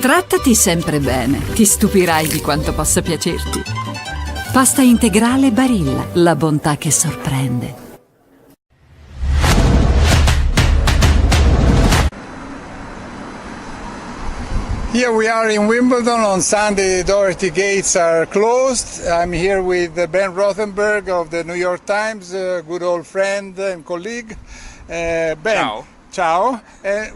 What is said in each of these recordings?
Trattati sempre bene, ti stupirai di quanto possa piacerti. Pasta integrale Barilla, la bontà che sorprende. Here we are in Wimbledon. On Sunday, the Doherty gates are closed. I'm here with Ben Rothenberg of the New York Times, a good old friend and colleague. Ben. Ciao. Ciao.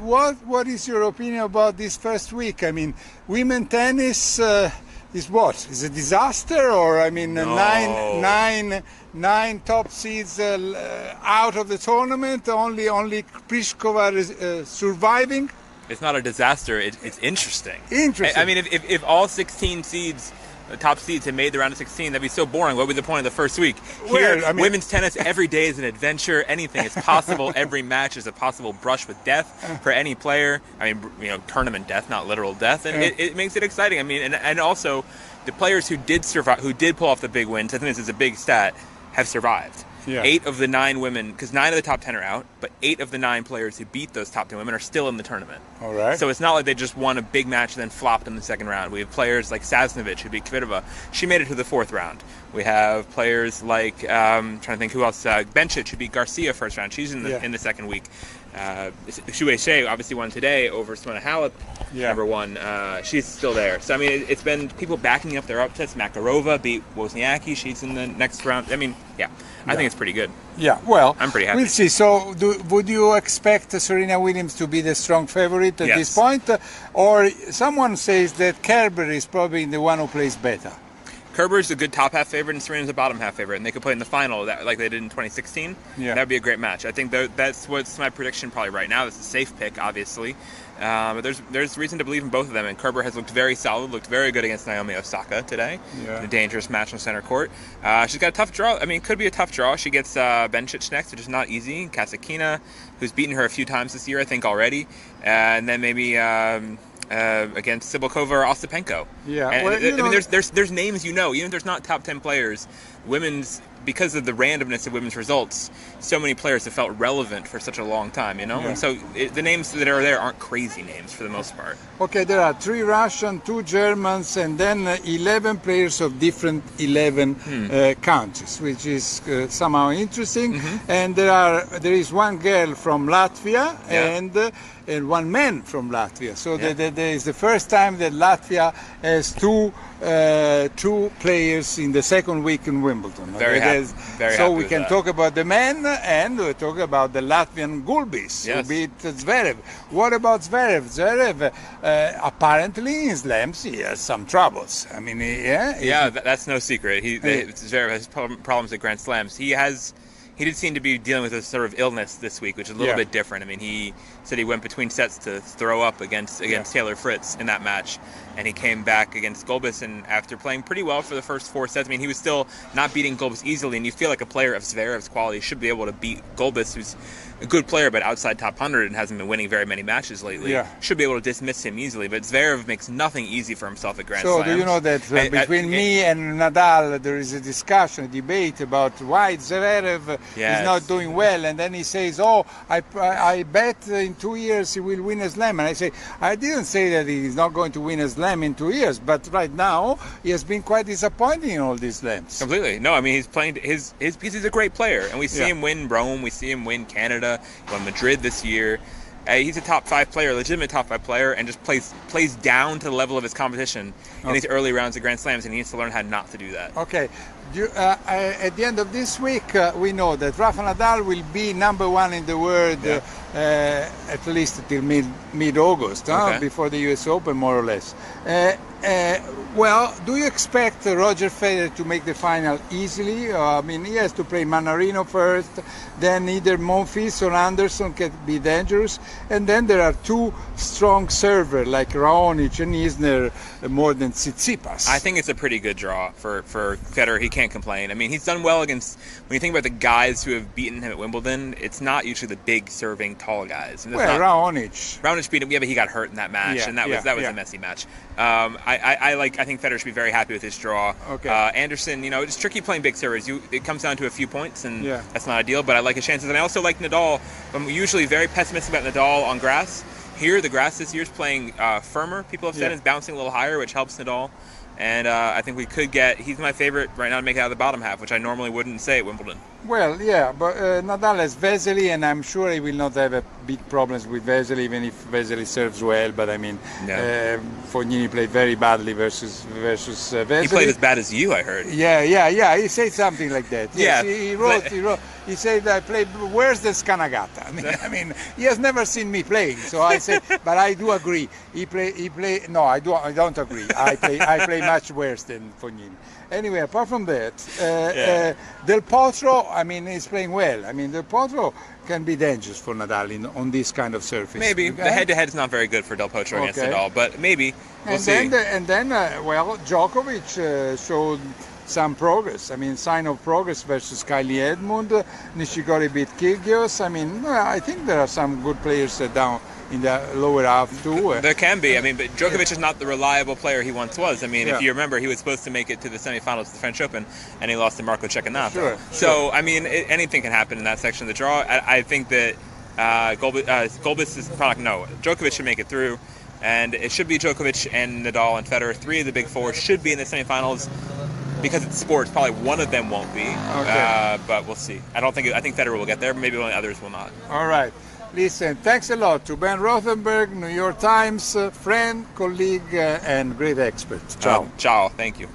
What is your opinion about this first week? I mean, women tennis is what? Is a disaster, or I mean, No. nine top seeds out of the tournament. Only Pliskova is surviving. It's not a disaster. It's interesting. Interesting. I mean, if all 16 seeds, the top seeds, had made the round of 16, that'd be so boring. What would be the point of the first week? Here, Well, I mean, women's tennis, every day is an adventure. Anything is possible. Every match is a possible brush with death for any player. I mean, tournament death, not literal death, and it makes it exciting. I mean, and also the players who did survive, who did pull off the big wins, I think this is a big stat, have survived. Yeah. 8 of the 9 women, because 9 of the top 10 are out, but 8 of the 9 players who beat those top 10 women are still in the tournament. All right. So it's not like they just won a big match and then flopped in the second round. We have players like Sasnovich, who beat Kvitova. She made it to the 4th round. We have players like, trying to think who else, Bencic, who beat Garcia first round. She's in the second week. Shu Shea obviously won today over Simona Halep, number 1. She's still there. So, I mean, it's been people backing up their upsets. Makarova beat Wozniacki. She's in the next round. I mean, I think it's pretty good. Yeah, well, I'm pretty happy. We'll see. So, would you expect Serena Williams to be the strong favorite at this point? Or someone says that Kerber is probably the one who plays better. Kerber's a good top half favorite and Serena's a bottom half favorite, and they could play in the final like they did in 2016. Yeah. That would be a great match. I think that's what's my prediction probably right now. It's a safe pick, obviously. But there's reason to believe in both of them, and Kerber has looked very solid, looked very good against Naomi Osaka today. A dangerous match on center court. She's got a tough draw. I mean, it could be a tough draw. She gets Bencic next, which is not easy. Kasatkina, who's beaten her a few times this year, I think, already. And then maybe against Sibylkova or Ostapenko. Yeah. And, Well, I mean, there's names even if there's not top 10 players, because of the randomness of women's results, so many players have felt relevant for such a long time, And so the names that are there aren't crazy names for the most part. Okay, there are 3 Russian, 2 Germans, and then 11 players of different 11 countries, which is somehow interesting. And there is 1 girl from Latvia and 1 man from Latvia. So there is the first time that Latvia has 2 players in the second week in Wimbledon. Very happy so we with can that. talk about the men and we talk about the Latvian Gulbis who beat Zverev. What about Zverev? Zverev apparently in slams he has some troubles. I mean, that's no secret. Zverev has problems at Grand Slams. He did seem to be dealing with a sort of illness this week, which is a little bit different. I mean, he said he went between sets to throw up against Taylor Fritz in that match, and he came back against Gulbis, and after playing pretty well for the first 4 sets, I mean, he was still not beating Gulbis easily, and you feel like a player of Zverev's quality should be able to beat Gulbis, who's a good player, but outside top 100 and hasn't been winning very many matches lately. Should be able to dismiss him easily, but Zverev makes nothing easy for himself at Grand Slams. So do you know that between me and Nadal there is a discussion, a debate about why Zverev is not doing well, and then he says, I bet in 2 years he will win a slam, and I say, I didn't say that he's not going to win a slam in 2 years, but right now he has been quite disappointing in all these slams. Completely. No, I mean, he's playing because he's a great player, and we see him win Rome, we see him win Canada, he won Madrid this year. He's a top 5 player, legitimate top 5 player, and just plays down to the level of his competition in these early rounds of Grand Slams, and he needs to learn how not to do that. Okay. At the end of this week, we know that Rafa Nadal will be number 1 in the world at least until mid-August, before the US Open, more or less. Well, do you expect Roger Federer to make the final easily? I mean, he has to play Mannarino first, then either Monfils or Anderson can be dangerous, and then there are 2 strong servers like Raonic and Isner more than Tsitsipas. I think it's a pretty good draw for Federer. He can't complain. I mean, he's done well against, when you think about the guys who have beaten him at Wimbledon, it's not usually the big serving tall guys. Raonic beat him, but he got hurt in that match, and that was a messy match. I think Federer should be very happy with his draw. Okay. Anderson, it's tricky playing big servers. It comes down to a few points, and that's not ideal, but I like his chances. And I also like Nadal. I'm usually very pessimistic about Nadal on grass. Here, the grass this year is playing firmer. People have said it's bouncing a little higher, which helps Nadal. And I think we could get. He's my favorite right now to make it out of the bottom half, which I normally wouldn't say at Wimbledon. Well, yeah, but Nadal has Vesely, and I'm sure he will not have big problems with Vesely, even if Vesely serves well. But I mean, Fognini played very badly versus Vesely. He played as bad as you, I heard. Yeah. He said something like that. Yes, Yeah, he wrote. He said I played worse than Scanagata. I mean, he has never seen me playing, so I say. But I do agree. He play. No, I don't agree. I play much worse than Fognini. Anyway, apart from that, Del Potro, I mean, is playing well. I mean, Del Potro can be dangerous for Nadal on this kind of surface. Maybe. The head-to-head is not very good for Del Potro against Nadal, but maybe. We'll see. Well, Djokovic showed some progress. I mean, sign of progress versus Kylie Edmund. Nishikori beat Kyrgios. I mean, I think there are some good players down in the lower half too. There can be. I mean, but Djokovic is not the reliable player he once was. I mean, if you remember, he was supposed to make it to the semifinals of the French Open, and he lost to Marco Cecchinato. Sure. So, I mean, anything can happen in that section of the draw. I think that Gulbis is probably Djokovic should make it through, and it should be Djokovic and Nadal and Federer. 3 of the big 4 should be in the semifinals. Because it's sports, probably one of them won't be. Okay. But we'll see. I think Federer will get there. Maybe only others will not. All right. Listen, thanks a lot to Ben Rothenberg, New York Times, friend, colleague, and great expert. Ciao. Ciao. Thank you.